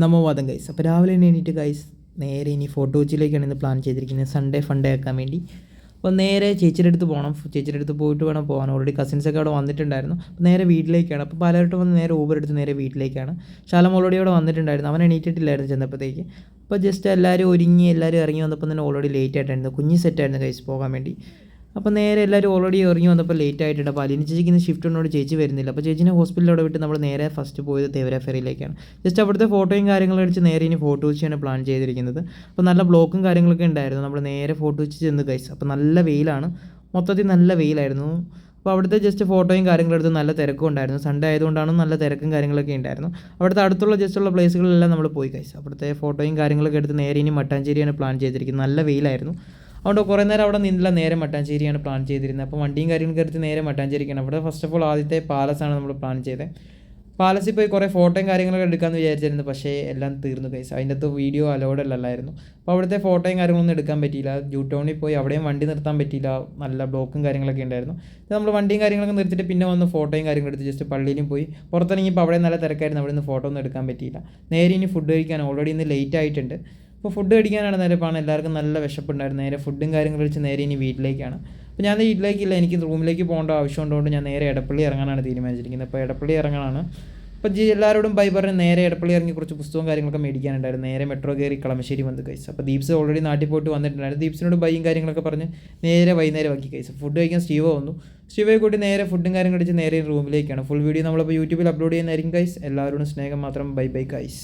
നമോവാദം guys. അപ്പോൾ രാവിലെ തന്നെ എണീറ്റ് ഗൈസ് നേരെ ഇനി ഫോട്ടോ കൊച്ചിയിലേക്കാണ് ഇന്ന് പ്ലാൻ ചെയ്തിരിക്കുന്നത്, സൺഡേ ഫണ്ടേ ആക്കാൻ വേണ്ടി. അപ്പോൾ നേരെ ചേച്ചിയുടെ അടുത്ത് പോകണം, ചേച്ചിയുടെ അടുത്ത് പോയിട്ട് വേണം പോകാൻ. ഓൾറെഡി കസിൻസൊക്കെ അവിടെ വന്നിട്ടുണ്ടായിരുന്നു. അപ്പോൾ നേരെ വീട്ടിലേക്കാണ്. അപ്പോൾ പലരോട്ടും വന്ന് നേരെ ഊബർ എടുത്ത് നേരെ വീട്ടിലേക്കാണ്. ശാലം ഓൾറെഡി അവിടെ വന്നിട്ടുണ്ടായിരുന്നു, അവൻ എണീറ്റിട്ടില്ലായിരുന്നു ചെന്നപ്പോഴത്തേക്ക്. അപ്പോൾ ജസ്റ്റ് എല്ലാവരും ഒരുങ്ങി എല്ലാവരും ഇറങ്ങി വന്നപ്പോൾ തന്നെ ഓൾറെഡി ലേറ്റ് ആയിട്ടായിരുന്നു, കുഞ്ഞി സെറ്റായിരുന്നു ഗൈസ് പോകാൻ വേണ്ടി. അപ്പോൾ നേരെ എല്ലാവരും ഓൾറെഡി ഇറങ്ങി വന്നപ്പോൾ ലേറ്റ് ആയിട്ടുണ്ട്. അപ്പോൾ അലിനി ചേച്ചിക്ക് ഇന്ന് ഷിഫ്റ്റ് ഉണ്ടോട് ചേച്ചി വരുന്നില്ല. അപ്പോൾ ചേച്ചിനെ ഹോസ്പിറ്റലിലവിടെ വിട്ട് നമ്മൾ നേരെ ഫസ്റ്റ് പോയത് തേവര ഫെറിയിലേക്കാണ്. ജസ്റ്റ് അവിടുത്തെ ഫോട്ടോയും കാര്യങ്ങളും അടിച്ച് നേരെ ഇനി ഫോട്ടോ വെച്ചാണ് പ്ലാൻ ചെയ്തിരിക്കുന്നത്. അപ്പോൾ നല്ല ബ്ലോക്കും കാര്യങ്ങളൊക്കെ ഉണ്ടായിരുന്നു. നമ്മൾ നേരെ ഫോട്ടോ വെച്ച് ചെന്ന് ഗൈസ്. അപ്പോൾ നല്ല വെയിലാണ്, മൊത്തത്തിൽ നല്ല വെയിലായിരുന്നു. അപ്പോൾ അവിടുത്തെ ജസ്റ്റ് ഫോട്ടോയും കാര്യങ്ങളും എടുത്ത് നല്ല തിരക്കും ഉണ്ടായിരുന്നു. സൺഡേ ആയതുകൊണ്ടാണ് നല്ല തിരക്കും കാര്യങ്ങളൊക്കെ ഉണ്ടായിരുന്നു. അവിടുത്തെ അടുത്തുള്ള ജസ്റ്റുള്ള പ്ലേസുകളിലെല്ലാം നമ്മൾ പോയി ഗൈസ്. അവിടുത്തെ ഫോട്ടോയും കാര്യങ്ങളൊക്കെ എടുത്ത് നേരെ ഇനി മട്ടാഞ്ചേരിയാണ് പ്ലാൻ ചെയ്തിരിക്കുന്നത്. നല്ല വെയിലായിരുന്നു, അതുകൊണ്ട് കുറേ നേരം അവിടെ നിന്നില്ല, നേരെ മട്ടാഞ്ചേരിയാണ് പ്ലാൻ ചെയ്തിരുന്നത്. അപ്പോൾ വണ്ടിയും കാര്യങ്ങളൊക്കെ എടുത്ത് നേരെ മട്ടാഞ്ചേരിക്കാണ്. അവിടെ ഫസ്റ്റ് ഓഫ് ഓൾ ആദ്യത്തെ പാലസാണ് നമ്മൾ പ്ലാൻ ചെയ്തത്. പാലസിൽ പോയി കുറേ ഫോട്ടോയും കാര്യങ്ങളൊക്കെ എടുക്കാമെന്ന് വിചാരിച്ചിരുന്നു, പക്ഷേ എല്ലാം തീർന്നു ഗൈസ്. അതിൻ്റെ അകത്ത് വീഡിയോ അലോഡല്ലായിരുന്നു. അപ്പോൾ അവിടുത്തെ ഫോട്ടോയും കാര്യങ്ങളൊന്നും എടുക്കാൻ പറ്റിയില്ല. ജൂ ടൗണിൽ പോയി അവിടെയും വണ്ടി നിർത്താൻ പറ്റിയില്ല, നല്ല ബ്ലോക്കും കാര്യങ്ങളൊക്കെ ഉണ്ടായിരുന്നു. നമ്മൾ വണ്ടിയും കാര്യങ്ങളൊക്കെ നിർത്തിയിട്ട് പിന്നെ വന്ന് ഫോട്ടോയും കാര്യങ്ങളും എടുത്ത് ജസ്റ്റ് പള്ളിയിലും പോയി പുറത്തിറങ്ങിയപ്പോൾ അവിടെ നല്ല തിരക്കായിരുന്നു, അവിടെ നിന്ന് ഫോട്ടോ ഒന്നും എടുക്കാൻ പറ്റിയില്ല. നേരെ ഇനി ഫുഡ് കഴിക്കാൻ ഓൾറെഡി ഇന്ന് ലേറ്റ് ആയിട്ടുണ്ട്. അപ്പോൾ ഫുഡ് കഴിക്കാനാണ് നേരെ പോകണം. എല്ലാവർക്കും നല്ല വിശപ്പുണ്ടായിരുന്നു. നേരെ ഫുഡും കാര്യങ്ങളും കഴിച്ച് നേരെ ഇനി വീട്ടിലേക്കാണ്. അപ്പോൾ ഞാൻ വീട്ടിലേക്കില്ല, എനിക്ക് റൂമിലേക്ക് പോകേണ്ട ആവശ്യമുള്ളതുകൊണ്ട് ഞാൻ നേരെ എടപ്പള്ളി ഇറങ്ങാനാണ് തീരുമാനിച്ചിരിക്കുന്നത്. അപ്പോൾ എടപ്പള്ളി ഇറങ്ങാനാണ്. അപ്പോൾ എല്ലാവരോടും ബൈ പറഞ്ഞ് നേരെ എടപ്പള്ളി ഇറങ്ങി കുറച്ച് പുസ്തകവും കാര്യങ്ങളൊക്കെ മേടിക്കാനുണ്ടായിരുന്നു. നേരെ മെട്രോ കയറി കളമശ്ശേരി വന്ന് കഴിച്ചു. അപ്പോൾ ദീപ്സ് ഓൾറെഡി നാട്ടിൽ പോയിട്ട് വന്നിട്ടുണ്ടായിരുന്നു. ദീപ്സിനോട് ബൈയും കാര്യങ്ങളൊക്കെ പറഞ്ഞ് നേരെ വൈകുന്നേരം ആക്കി കഴിച്ചു. ഫുഡ് കഴിക്കാൻ സ്റ്റീവോ വന്നു. സ്റ്റീവയെ കൂട്ടി നേരെ ഫുഡും കാര്യങ്ങളും കഴിച്ച് നേരെ റൂമിലേക്കാണ്. ഫുൾ വീഡിയോ നമ്മളിപ്പോൾ യൂട്യൂബിൽ അപ്ലോഡ് ചെയ്യുന്നതായിരിക്കും ഗൈസ്. എല്ലാവരോടും സ്നേഹം മാത്രം. Bye bye guys.